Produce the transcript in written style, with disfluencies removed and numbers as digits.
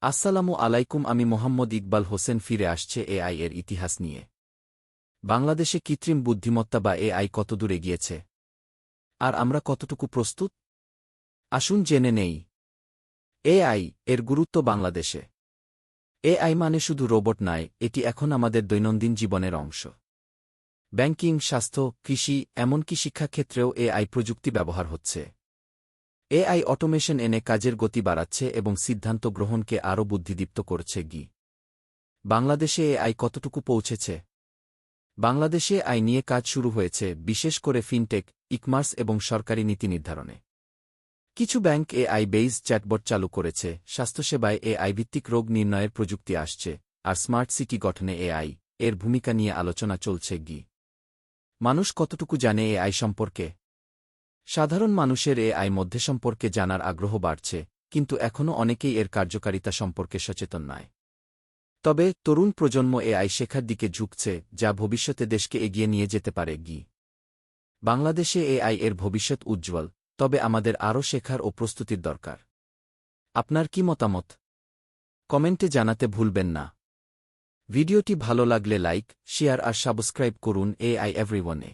আসসালামু আলাইকুম, আমি মোহাম্মদ ইকবাল হোসেন ফিরে আসছে এআই এর ইতিহাস নিয়ে। বাংলাদেশে কৃত্রিম বুদ্ধিমত্তা বা এআই কতদূর এগিয়েছে, আর আমরা কতটুকু প্রস্তুত? আসুন জেনে নেই। এআই এর গুরুত্ব বাংলাদেশে। এআই মানে শুধু রোবট নয়, এটি এখন আমাদের দৈনন্দিন জীবনের অংশ। ব্যাংকিং, স্বাস্থ্য, কৃষি, এমনকি শিক্ষাক্ষেত্রেও এআই প্রযুক্তি ব্যবহার হচ্ছে। এআই অটোমেশন এনে কাজের গতি বাড়াচ্ছে এবং সিদ্ধান্ত গ্রহণকে আরও বুদ্ধিদীপ্ত করছে। বাংলাদেশে এআই কতটুকু পৌঁছেছে? বাংলাদেশে এআই নিয়ে কাজ শুরু হয়েছে, বিশেষ করে ফিনটেক, ইকমার্স এবং সরকারি নীতি নির্ধারণে। কিছু ব্যাংক এআই বেইজড চ্যাটবট চালু করেছে, স্বাস্থ্যসেবায় এআই ভিত্তিক রোগ নির্ণয়ের প্রযুক্তি আসছে, আর স্মার্ট সিটি গঠনে এআই এর ভূমিকা নিয়ে আলোচনা চলছে। মানুষ কতটুকু জানে এআই সম্পর্কে? সাধারণ মানুষের এআই মধ্যে সম্পর্কে জানার আগ্রহ বাড়ছে, কিন্তু এখনও অনেকেই এর কার্যকারিতা সম্পর্কে সচেতন নয়। তবে তরুণ প্রজন্ম এআই শেখার দিকে ঝুঁকছে, যা ভবিষ্যতে দেশকে এগিয়ে নিয়ে যেতে পারে। বাংলাদেশে এআই এর ভবিষ্যৎ উজ্জ্বল, তবে আমাদের আরও শেখার ও প্রস্তুতির দরকার। আপনার কি মতামত? কমেন্টে জানাতে ভুলবেন না। ভিডিওটি ভালো লাগলে লাইক, শেয়ার আর সাবস্ক্রাইব করুন এআই এভরিওয়ানে।